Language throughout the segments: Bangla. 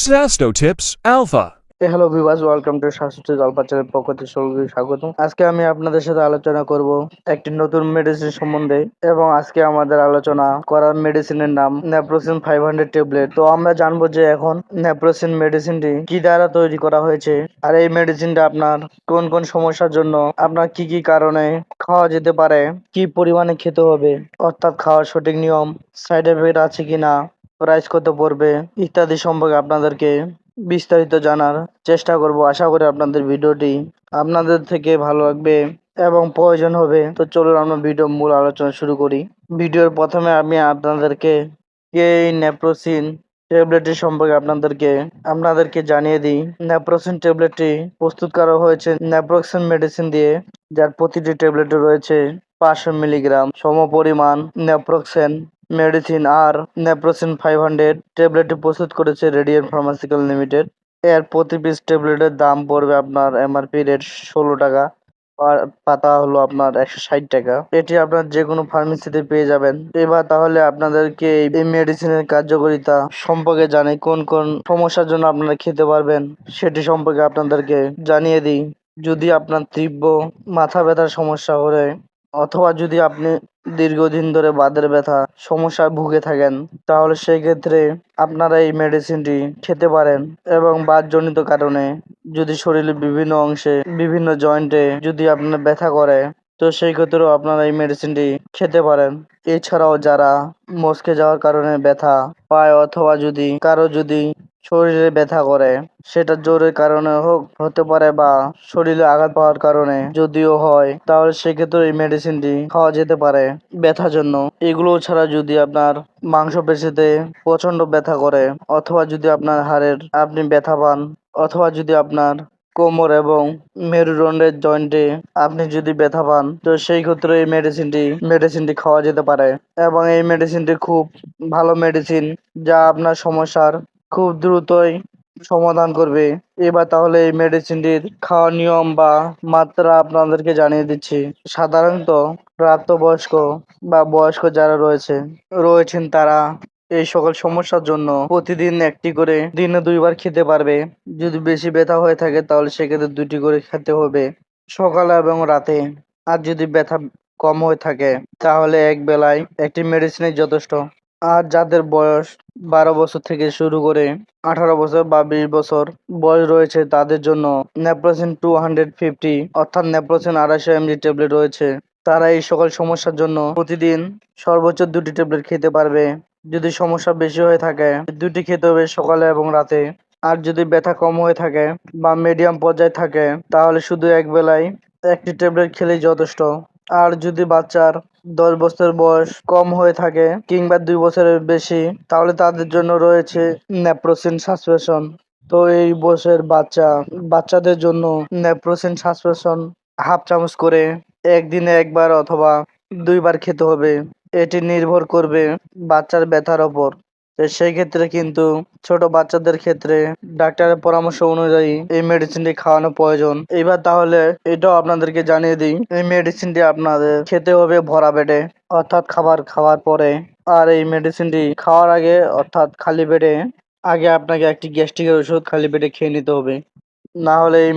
Sasto Tips Alpha. Hello viewers, welcome to Shashwat জলপাচারের পক্ষ থেকে সকলকে স্বাগত। আজকে আমি আপনাদের সাথে আলোচনা করব একটি নতুন মেডিসিন সম্বন্ধে, এবং আজকে আমাদের আলোচনা করার মেডিসিনের নাম নেপ্রোসিন 500 ট্যাবলেট। তো আমরা জানবো যে এখন নেপ্রোসিন মেডিসিনটি কি দ্বারা তৈরি করা হয়েছে, আর এই মেডিসিনটা আপনার কোন কোন সমস্যার জন্য, আপনার কি কি কারণে খাওয়া যেতে পারে, কি পরিমাণে খেতে হবে, অর্থাৎ খাওয়ার সঠিক নিয়ম, সাইড এফেক্ট আছে কিনা, প্রাইস কত পড়বে ইত্যাদি সম্পর্কে আপনাদেরকে বিস্তারিত জানার চেষ্টা করব। আশা করি আপনাদের ভিডিওটি আপনাদের থেকে ভালো লাগবে এবং প্রয়োজন হবে। তো চলুন আমরা ভিডিও মূল আলোচনা শুরু করি। ভিডিওর প্রথমে আমি আপনাদেরকে এই নেপ্রোসিন ট্যাবলেটটি সম্পর্কে আপনাদেরকে জানিয়ে দিই। নেপ্রোসিন ট্যাবলেটটি প্রস্তুত করা হয়েছে নেপ্রোসিন মেডিসিন দিয়ে, যার প্রতিটি ট্যাবলেটে রয়েছে 500 মিলিগ্রাম সমপরিমাণ নেপ্রোক্সেন মেডিসিন। আর নেপ্রোসিন 500 ট্যাবলেটটি প্রস্তুত করেছে রেডিয়েন্ট ফার্মাসিউটিক্যাল লিমিটেড। এর প্রতি পিস ট্যাবলেটের দাম পড়বে আপনার এমআরপি রেট 16 টাকা, আর পাতা হলো আপনার 160 টাকা। এটি আপনার যে কোনো ফার্মেসিতে পেয়ে যাবেন। এবার তাহলে আপনাদেরকে এই মেডিসিনের কার্যকারিতা সম্পর্কে জানাই, কোন কোন সমস্যার জন্য আপনারা খেতে পারবেন সেটি সম্পর্কে আপনাদেরকে জানিয়ে দিই। যদি আপনার তীব্র মাথা ব্যথার সমস্যা হয়, অথবা যদি আপনি দীর্ঘদিন ধরে বাতের ব্যথা সমস্যায় ভুগে থাকেন, তাহলে সেই ক্ষেত্রে আপনারা এই মেডিসিনটি খেতে পারেন। এবং বাতজনিত কারণে যদি শরীরের বিভিন্ন অংশে বিভিন্ন জয়েন্টে যদি আপনার ব্যথা করে, তো সেই ক্ষেত্রেও আপনারা এই মেডিসিনটি খেতে পারেন। এছাড়াও যারা মচকে যাওয়ার কারণে ব্যথা পায়, অথবা যদি কারো যদি শরীরে ব্যথা করে, সেটা জ্বরের কারণে হতে পারে বা শরীরে আঘাত পাওয়ার কারণে যদিও হয়, তাহলে সেক্ষেত্রে এই মেডিসিনটি খাওয়া যেতে পারে ব্যথার জন্য। এগুলো ছাড়া যদি আপনার মাংসপেশিতে প্রচন্ড ব্যথা করে, অথবা যদি আপনার হাড়ের আপনি ব্যথা পান, অথবা যদি আপনার কোমর এবং মেরুদণ্ডের জয়েন্টে আপনি যদি ব্যথা পান, তো সেই ক্ষেত্রে এই মেডিসিনটি খাওয়া যেতে পারে। এবং এই মেডিসিনটি খুব ভালো মেডিসিন, যা আপনার সমস্যার খুব দ্রুতই সমাধান করবে। এবার তাহলে এই মেডিসিনটির খাওয়ার নিয়ম বা মাত্রা আপনাদেরকে জানিয়ে দিচ্ছি। সাধারণত প্রাপ্তবয়স্ক বা বয়স্ক যারা রয়েছেন তারা এই সকল সমস্যার জন্য প্রতিদিন একটি করে দিনে 2 বার খেতে পারবে। যদি বেশি ব্যথা হয়ে থাকে তাহলে সেক্ষেত্রে 2টি করে খেতে হবে, সকালে এবং রাতে। আর যদি ব্যথা কম হয়ে থাকে তাহলে এক বেলায় একটি মেডিসিনই যথেষ্ট। আর যাদের বয়স 12 বছর থেকে শুরু করে 18 বছর বা 20 বছর বয়স রয়েছে, তাদের জন্য নেপ্রোসিন 250 অর্থাৎ নেপ্রোসিন 250 mg ট্যাবলেট রয়েছে। তারা এই সকল সমস্যার জন্য প্রতিদিন সর্বোচ্চ 2টি ট্যাবলেট খেতে পারবে। যদি সমস্যা বেশি হয়ে থাকে 2টি খেতে হবে, সকালে এবং রাতে। আর যদি ব্যথা কম হয়ে থাকে বা মিডিয়াম পর্যায়ে থাকে, তাহলে শুধু এক বেলায় একটি ট্যাবলেট খেলেই যথেষ্ট। আর যদি বাচ্চার 10 বছর বয়স কম হয়ে থাকে কিংবা 2 বছরের বেশি, তাহলে তাদের জন্য রয়েছে নেপ্রোসিন সাসপেনশন। তো এই বয়সের বাচ্চাদের জন্য নেপ্রোসিন সাসপেনশন হাফ চামচ করে একদিনে একবার অথবা 2 বার খেতে হবে। এটি নির্ভর করবে বাচ্চার ব্যথার ওপর। তো সেই ক্ষেত্রে কিন্তু ছোট বাচ্চাদের ক্ষেত্রে ডাক্তারের পরামর্শ অনুযায়ী এই মেডিসিনটি খাওয়ানো প্রয়োজন। এবার তাহলে এটাও আপনাদেরকে জানিয়ে দিই, এই মেডিসিনটি আপনাদের খেতে হবে ভরা পেটে, অর্থাৎ খাবার খাওয়ার পরে। আর এই মেডিসিনটি খাওয়ার আগে অর্থাৎ খালি পেটে আগে আপনাকে একটি গ্যাস্ট্রিকের ওষুধ খালি পেটে খেয়ে নিতে হবে। না হলে এই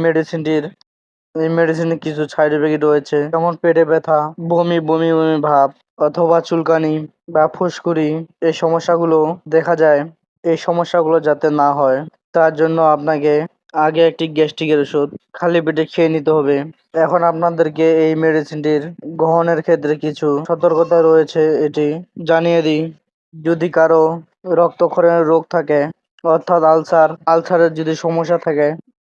মেডিসিনে কিছু সাইড এফেক্ট রয়েছে, যেমন পেটে ব্যথা, বমি বমি বমি ভাব, অথবা চুলকানি বা ফুসকুড়ি। এই সমস্যাগুলো দেখা যায়। এই সমস্যাগুলো যাতে না হয়, তার জন্য আপনাকে আগে একটি গ্যাস্ট্রিকের ওষুধ খালি পেটে খেয়ে নিতে হবে। এখন আপনাদেরকে এই মেডিসিনটির গ্রহণের ক্ষেত্রে কিছু সতর্কতা রয়েছে, এটি জানিয়ে দিই। যদি কারো রক্তক্ষরণের রোগ থাকে, অর্থাৎ আলসারের যদি সমস্যা থাকে,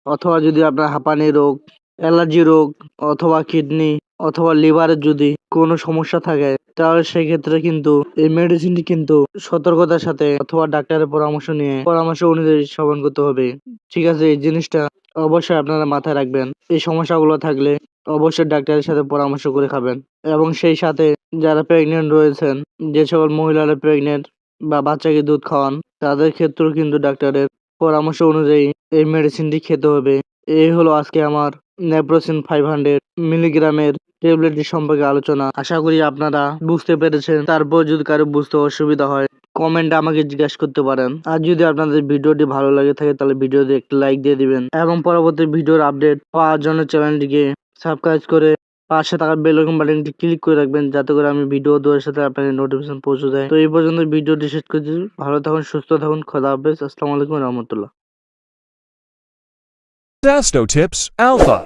অথবা যদি আপনার হাঁপানি রোগ, অ্যালার্জি রোগ, অথবা কিডনি অথবা লিভারের যদি কোনো সমস্যা থাকে, তাহলে সেক্ষেত্রে কিন্তু এই মেডিসিনটি কিন্তু সতর্কতার সাথে অথবা ডাক্তারের পরামর্শ অনুযায়ী সেবন করতে হবে। ঠিক আছে, এই জিনিসটা অবশ্যই আপনারা মাথায় রাখবেন। এই সমস্যাগুলো থাকলে অবশ্যই ডাক্তারের সাথে পরামর্শ করে খাবেন। এবং সেই সাথে যারা প্রেগনেন্ট রয়েছেন, যে সকল মহিলারা প্রেগনেন্ট বা বাচ্চাকে দুধ খাওয়ান, তাদের ক্ষেত্রেও কিন্তু ডাক্তারের পরামর্শ অনুযায়ী এই মেডিসিনটি খেতে হবে। এই হলো আজকে আমার নেপ্রোসিন 500 মিলিগ্রামের ট্যাবলেটটি সম্পর্কে আলোচনা। আশা করি আপনারা বুঝতে পেরেছেন। তারপর যদি কারো বুঝতে অসুবিধা হয় কমেন্টে আমাকে জিজ্ঞাসা করতে পারেন। আর যদি আপনাদের ভিডিওটি ভালো লাগে থাকে তাহলে ভিডিওতে একটি লাইক দিয়ে দিবেন এবং পরবর্তী ভিডিওর আপডেট পাওয়ার জন্য চ্যানেলটিকে সাবস্ক্রাইব করে পাশে থাকা বেল আইকন বাটনটি ক্লিক করে রাখবেন, যাতে করে আমি ভিডিও দেওয়ার সাথে আপনাদের নোটিফিকেশন পৌঁছে যায়। তো এই পর্যন্ত ভিডিওটি শেষ করছি। ভালো থাকুন, সুস্থ থাকুন, খোদা হাফেজ। আসসালামু আলাইকুম রহমতুল্লাহ। Sasto Tips Alpha.